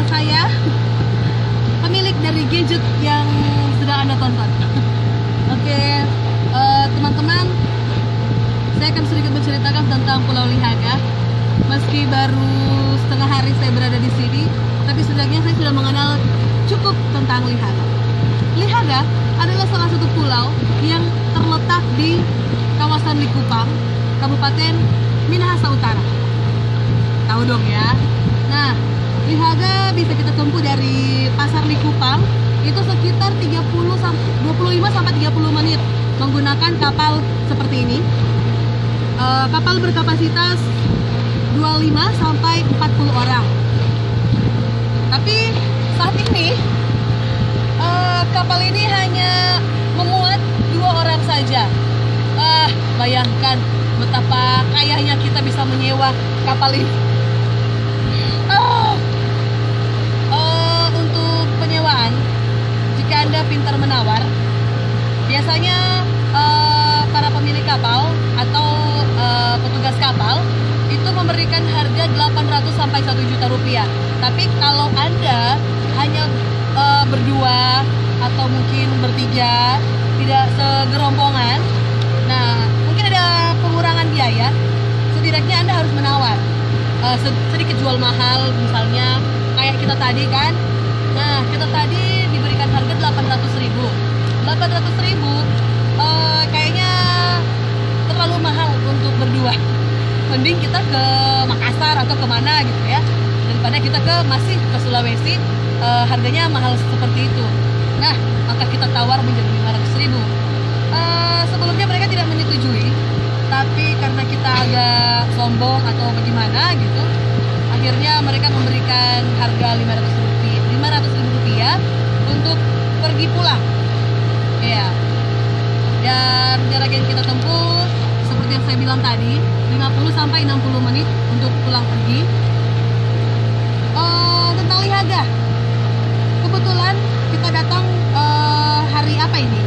saya, pemilik dari gadget yang sedang Anda tonton. Oke, teman-teman, saya akan sedikit menceritakan tentang Pulau Lihaga. Meski baru setengah hari saya berada di sini, tapi setidaknya saya sudah mengenal cukup tentang Lihaga. Lihaga adalah salah satu pulau yang terletak di kawasan Likupang, Kabupaten Minahasa Utara. Tahu dong ya. Nah, Lihaga bisa kita tempuh dari Pasar Likupang itu sekitar 25 sampai 30 menit menggunakan kapal seperti ini. Kapal berkapasitas 25 sampai 40 orang. Tapi saat ini kapal ini hanya memuat 2 orang saja. Bayangkan betapa kayanya kita bisa menyewa kapal ini. Untuk penyewaan, jika Anda pintar menawar, biasanya para pemilik kapal atau petugas kapal itu memberikan harga 800 sampai 1 juta rupiah. Tapi kalau Anda hanya berdua atau mungkin bertiga, tidak segerombongan, nah mungkin ada pengurangan biaya. Setidaknya Anda harus menawar sedikit jual mahal, misalnya kayak kita tadi kan. Nah, kita tadi diberikan harga 800.000. 800.000 kayaknya terlalu mahal untuk berdua. Mending kita ke Makassar atau kemana gitu ya, daripada kita masih ke Sulawesi, harganya mahal seperti itu. Nah, maka kita tawar menjadi 500.000. Sebelumnya mereka tidak menyetujui, tapi karena kita agak sombong atau bagaimana gitu, akhirnya mereka memberikan harga 500.000 rupiah untuk pergi pulang. Ya. Dan jarak yang kita tempuh seperti yang saya bilang tadi, 50 sampai 60 menit untuk pulang pergi. Tentang Lihaga, kebetulan kita datang hari apa ini?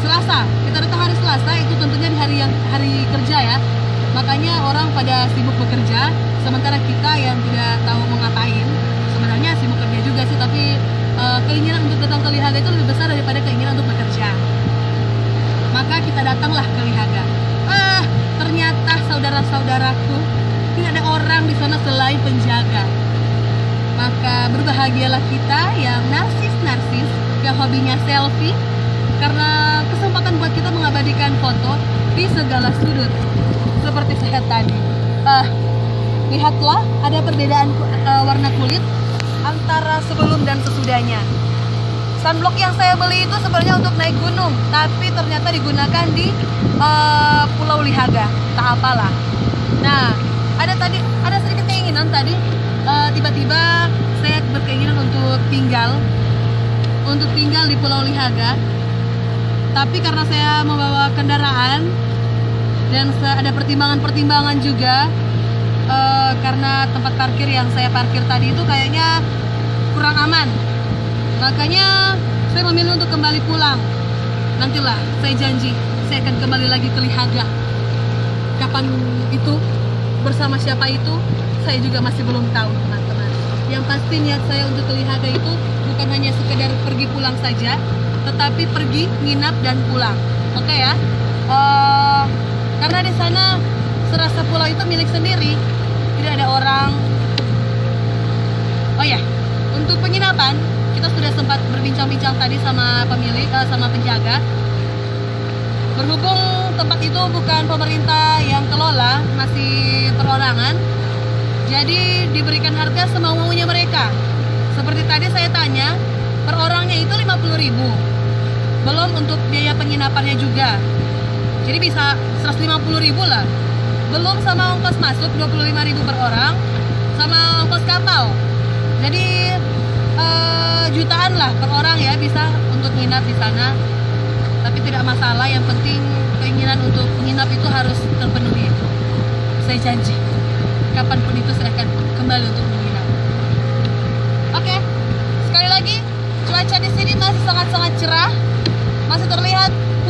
Selasa. Kita datang hari Selasa, itu tentunya di hari kerja ya. Makanya orang pada sibuk bekerja, sementara kita yang tidak tahu mau ngapain. Sebenarnya sibuk kerja juga sih, tapi keinginan untuk datang ke Lihaga itu lebih besar daripada keinginan untuk bekerja. Maka kita datanglah ke Lihaga. Ternyata saudara-saudaraku, tidak ada orang di sana selain penjaga. Maka berbahagialah kita yang narsis, yang hobinya selfie, karena kesempatan buat kita mengabadikan foto di segala sudut. Seperti saya tadi. Lihatlah, ada perbedaan warna kulit antara sebelum dan sesudahnya. Sunblock yang saya beli itu sebenarnya untuk naik gunung, tapi ternyata digunakan di Pulau Lihaga. Tak apalah. Nah, ada sedikit keinginan tadi. Tiba-tiba saya berkeinginan untuk tinggal di Pulau Lihaga. Tapi karena saya membawa kendaraan dan ada pertimbangan juga, karena tempat parkir yang saya parkir tadi itu kayaknya kurang aman. Makanya saya memilih untuk kembali pulang. Nantilah, saya janji saya akan kembali lagi ke Lihaga. Kapan itu, bersama siapa itu, saya juga masih belum tahu, teman-teman. Yang pasti niat saya untuk ke Lihaga itu bukan hanya sekedar pergi pulang saja, tetapi pergi, nginap, dan pulang. Oke ya? Karena di sana serasa pulau itu milik sendiri, tidak ada orang. Oh ya, untuk penginapan kita sudah sempat berbincang-bincang tadi sama pemilik, sama penjaga. Berhubung tempat itu bukan pemerintah yang kelola, masih perorangan, jadi diberikan harga semau-maunya mereka. Seperti tadi saya tanya, per orangnya itu 50.000. Belum untuk biaya penginapannya juga. Jadi bisa 150.000 lah. Belum sama ongkos masuk 25.000 per orang, sama ongkos kapal. Jadi jutaan lah per orang ya bisa untuk nginap di sana. Tapi tidak masalah, yang penting keinginan untuk menginap itu harus terpenuhi. Saya janji, kapanpun itu saya akan kembali untuk menginap. Oke, sekali lagi cuaca di sini masih sangat-sangat cerah, masih terlihat